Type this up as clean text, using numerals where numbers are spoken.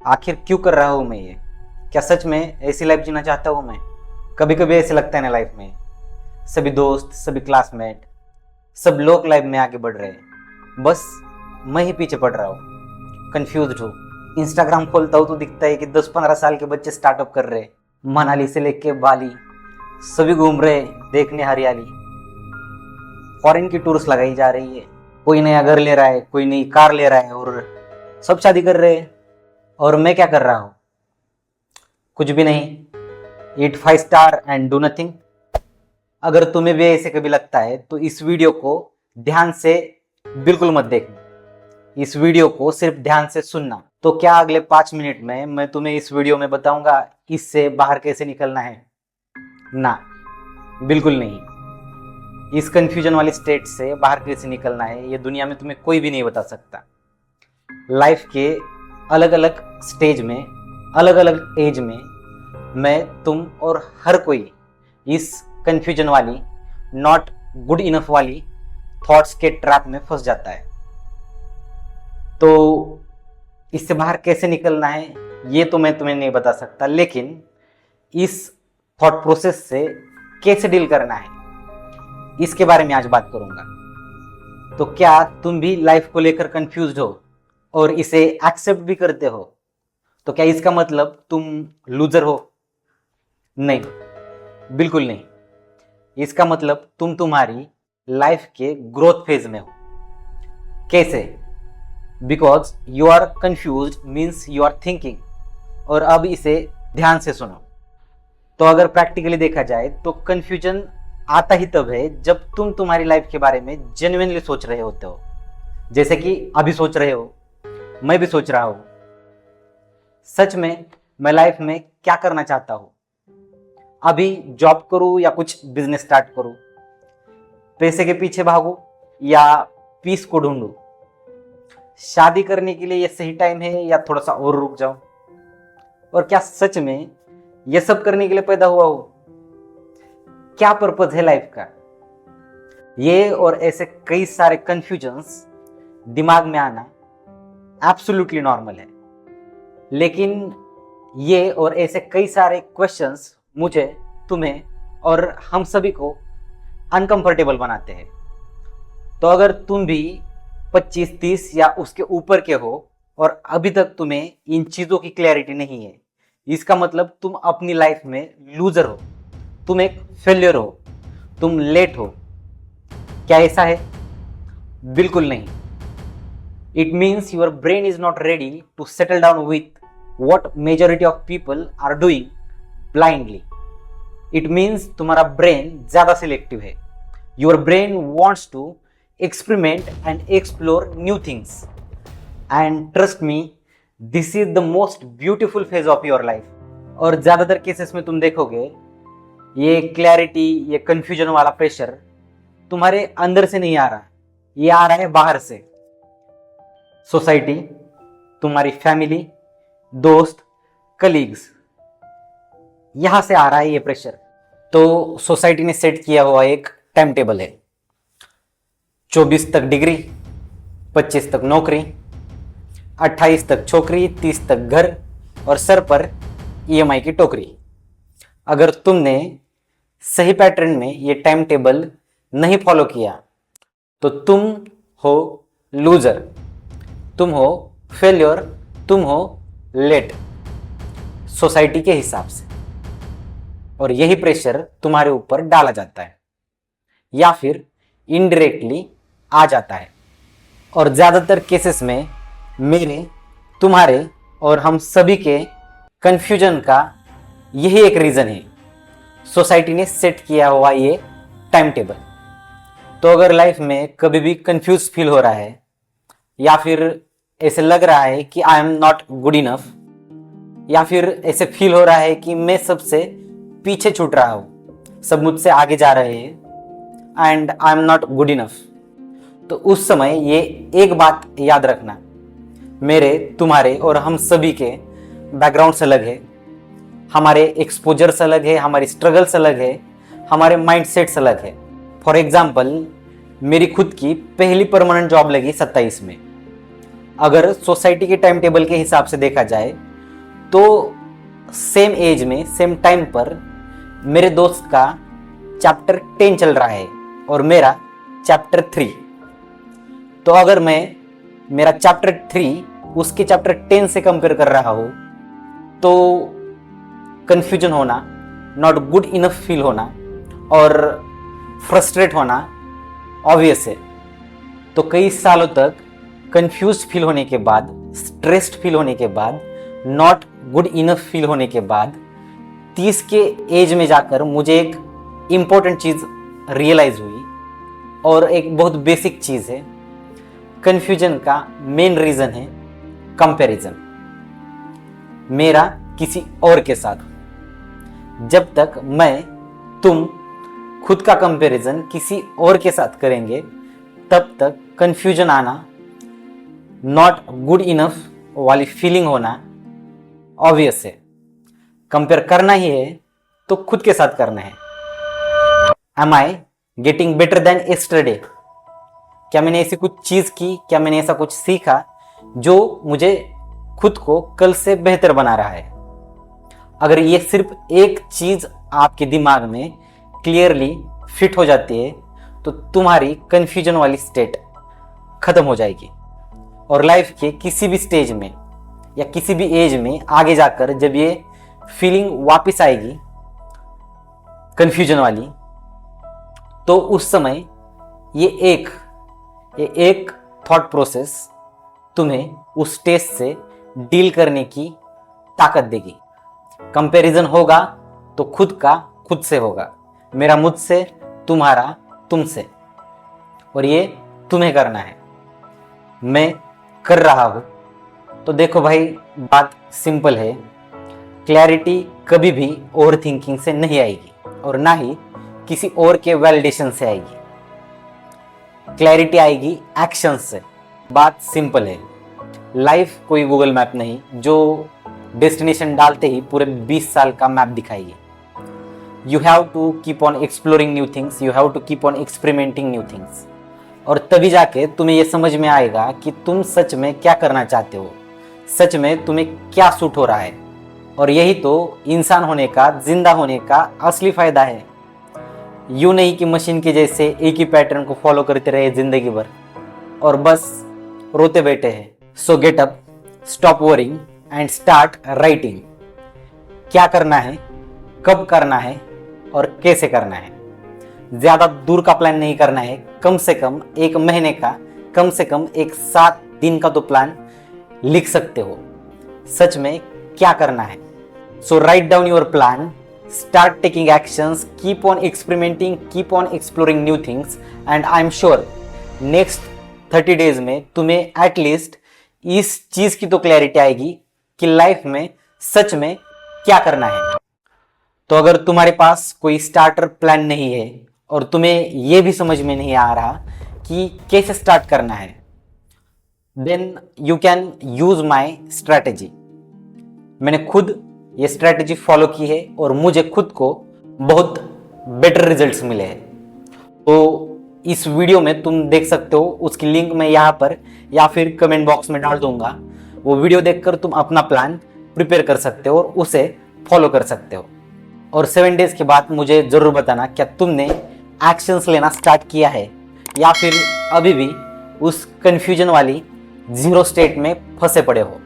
आखिर क्यों कर रहा हूँ मैं ये? क्या सच में ऐसी लाइफ जीना चाहता हूँ मैं? कभी कभी ऐसे लगता है ना लाइफ में, सभी दोस्त, सभी क्लासमेट, सब लोग लाइफ में आगे बढ़ रहे हैं, बस मैं ही पीछे पड़ रहा हूँ, कंफ्यूज्ड हूँ। इंस्टाग्राम खोलता हूँ तो दिखता है कि 10-15 साल के बच्चे स्टार्टअप कर रहे हैं, मनाली से लेके बाली सभी घूम रहे देखने हरियाली। फॉरेन की टूर्स लगाई जा रही है, कोई नया घर ले रहा है, कोई नई कार ले रहा है और सब शादी कर रहे हैं। और मैं क्या कर रहा हूँ? कुछ भी नहीं, ईट 5 स्टार एंड डू नथिंग। अगर तुम्हें भी ऐसे कभी लगता है तो इस वीडियो को ध्यान से बिल्कुल मत देखना, इस वीडियो को सिर्फ ध्यान से सुनना। तो क्या अगले 5 मिनट में मैं तुम्हें इस वीडियो में बताऊंगा इससे बाहर कैसे निकलना है? ना, बिल्कुल नहीं। इस कंफ्यूजन वाली स्टेट से बाहर कैसे निकलना है ये दुनिया में तुम्हें कोई भी नहीं बता सकता। लाइफ के अलग अलग स्टेज में, अलग अलग एज में मैं, तुम और हर कोई इस कंफ्यूजन वाली, नॉट गुड इनफ वाली थॉट्स के ट्रैप में फंस जाता है। तो इससे बाहर कैसे निकलना है ये तो मैं तुम्हें नहीं बता सकता, लेकिन इस थॉट प्रोसेस से कैसे डील करना है इसके बारे में आज बात करूंगा। तो क्या तुम भी लाइफ को लेकर कंफ्यूज्ड हो और इसे एक्सेप्ट भी करते हो? तो क्या इसका मतलब तुम लूजर हो? नहीं, बिल्कुल नहीं। इसका मतलब तुम तुम्हारी लाइफ के ग्रोथ फेज में हो। कैसे? Because you are confuse means you are thinking. और अब इसे ध्यान से सुनो। तो अगर प्रैक्टिकली देखा जाए तो कंफ्यूजन आता ही तब है जब तुम तुम्हारी लाइफ के बारे में जेन्युइनली सोच रहे होते हो, जैसे कि अभी सोच रहे हो, मैं भी सोच रहा हूं। सच में मैं लाइफ में क्या करना चाहता हूं? अभी जॉब करूं या कुछ बिजनेस स्टार्ट करूं? पैसे के पीछे भागूं या पीस को ढूंढूं? शादी करने के लिए ये सही टाइम है या थोड़ा सा और रुक जाऊं? और क्या सच में ये सब करने के लिए पैदा हुआ हूं? क्या पर्पज है लाइफ का? ये और ऐसे कई सारे कंफ्यूजन्स दिमाग में आना एब्सोल्युटली नॉर्मल है, लेकिन ये और ऐसे कई सारे क्वेश्चंस मुझे, तुम्हें और हम सभी को अनकंफर्टेबल बनाते हैं। तो अगर तुम भी 25-30 या उसके ऊपर के हो और अभी तक तुम्हें इन चीज़ों की क्लैरिटी नहीं है, इसका मतलब तुम अपनी लाइफ में लूजर हो, तुम एक फेलियर हो, तुम लेट हो। क्या ऐसा है? बिल्कुल नहीं। It means your brain is not ready to settle down with what majority of people are doing blindly. It means तुम्हारा ब्रेन ज़्यादा सिलेक्टिव है। Your brain wants to experiment and explore new things. And trust me, this is the most beautiful phase of your life. और ज़्यादातर cases में तुम देखोगे ये clarity, ये कंफ्यूजन वाला प्रेशर तुम्हारे अंदर से नहीं आ रहा, ये आ रहा है बाहर से। सोसाइटी, तुम्हारी फैमिली, दोस्त, कलीग्स, यहां से आ रहा है ये प्रेशर। तो सोसाइटी ने सेट किया हुआ एक टाइम टेबल है। 24 तक डिग्री, 25 तक नौकरी, 28 तक छोकरी, 30 तक घर और सर पर ईएमआई की टोकरी। अगर तुमने सही पैटर्न में ये टाइम टेबल नहीं फॉलो किया तो तुम हो लूजर, तुम हो फेलियर, तुम हो लेट सोसाइटी के हिसाब से। और यही प्रेशर तुम्हारे ऊपर डाला जाता है या फिर इनडायरेक्टली आ जाता है। और ज़्यादातर केसेस में मेरे, तुम्हारे और हम सभी के कंफ्यूजन का यही एक रीज़न है, सोसाइटी ने सेट किया हुआ ये टाइम टेबल। तो अगर लाइफ में कभी भी कंफ्यूज फील हो रहा है या फिर ऐसे लग रहा है कि I am not good enough, या फिर ऐसे फील हो रहा है कि मैं सबसे पीछे छूट रहा हूँ, सब मुझसे आगे जा रहे हैं and I am not good enough, तो उस समय ये एक बात याद रखना, मेरे, तुम्हारे और हम सभी के बैकग्राउंड्स अलग है, हमारे एक्सपोजर्स अलग है, हमारी स्ट्रगल्स अलग है, हमारे माइंडसेट्स अलग है। फॉर एग्जाम्पल, मेरी खुद की पहली परमानेंट जॉब लगी 27 में। अगर सोसाइटी के टाइम टेबल के हिसाब से देखा जाए तो सेम एज में सेम टाइम पर मेरे दोस्त का चैप्टर 10 चल रहा है और मेरा चैप्टर 3। तो अगर मैं मेरा चैप्टर 3 उसके चैप्टर 10 से कंपेयर कर रहा हूं तो कंफ्यूजन होना, नॉट गुड इनफ फील होना और फ्रस्ट्रेट होना ऑब्वियस है। तो कई सालों तक कंफ्यूज फील होने के बाद, स्ट्रेस्ड फील होने के बाद, नॉट गुड इनफ फील होने के बाद 30 के एज में जाकर मुझे एक इम्पोर्टेंट चीज़ रियलाइज हुई और एक बहुत बेसिक चीज़ है। कंफ्यूजन का मेन रीज़न है कंपैरिजन, मेरा किसी और के साथ। जब तक तुम खुद का कंपैरिजन किसी और के साथ करेंगे तब तक कंफ्यूजन आना, नॉट गुड इनफ वाली फीलिंग होना ऑब्वियस है। कंपेयर करना ही है तो खुद के साथ करना है। Am I getting better than yesterday? क्या मैंने ऐसी कुछ चीज की, क्या मैंने ऐसा कुछ सीखा जो मुझे खुद को कल से बेहतर बना रहा है? अगर ये सिर्फ एक चीज आपके दिमाग में क्लियरली फिट हो जाती है तो तुम्हारी कंफ्यूजन वाली स्टेट खत्म हो जाएगी और लाइफ के किसी भी स्टेज में या किसी भी एज में आगे जाकर जब ये फीलिंग वापस आएगी कंफ्यूजन वाली, तो उस समय ये एक थॉट प्रोसेस तुम्हें उस स्टेज से डील करने की ताकत देगी। कंपैरिजन होगा तो खुद का खुद से होगा, मेरा मुझसे, तुम्हारा तुमसे, और ये तुम्हें करना है। मैं कर रहा हूं। तो देखो भाई, बात सिंपल है। क्लैरिटी कभी भी ओवर थिंकिंग से नहीं आएगी और ना ही किसी और के वैलिडेशन से आएगी। क्लैरिटी आएगी एक्शन से। बात सिंपल है। लाइफ कोई गूगल मैप नहीं जो डेस्टिनेशन डालते ही पूरे 20 साल का मैप दिखाएगी। You have to keep on exploring new things, you have to keep on experimenting new things, और तभी जाके तुम्हें यह समझ में आएगा कि तुम सच में क्या करना चाहते हो, सच में तुम्हें क्या सूट हो रहा है। और यही तो इंसान होने का, जिंदा होने का असली फायदा है। यूं नहीं कि मशीन के जैसे एक ही पैटर्न को फॉलो करते रहे जिंदगी भर और बस रोते बैठे हैं। सो get up, stop worrying and start writing. क्या करना है, कब करना है और कैसे करना है। ज्यादा दूर का प्लान नहीं करना है, कम से कम 1 महीने का, कम से कम एक 7 दिन का तो प्लान लिख सकते हो। सच में क्या करना है। So write down your plan, start taking actions, keep on experimenting, keep on exploring new things, and I'm sure next 30 days में तुम्हें एटलीस्ट इस चीज की तो क्लैरिटी आएगी कि लाइफ में सच में क्या करना है। तो अगर तुम्हारे पास कोई स्टार्टर प्लान नहीं है और तुम्हें यह भी समझ में नहीं आ रहा कि कैसे स्टार्ट करना है, then you can use my strategy. मैंने खुद ये स्ट्रैटेजी फॉलो की है और मुझे खुद को बहुत बेटर रिजल्ट्स मिले हैं। तो इस वीडियो में तुम देख सकते हो, उसकी लिंक मैं यहाँ पर या फिर कमेंट बॉक्स में डाल दूंगा। वो वीडियो देखकर तुम अपना प्लान प्रिपेयर कर सकते हो और उसे फॉलो कर सकते हो। और 7 डेज के बाद मुझे जरूर बताना क्या तुमने एक्शंस लेना स्टार्ट किया है या फिर अभी भी उस कंफ्यूजन वाली 0 स्टेट में फंसे पड़े हो।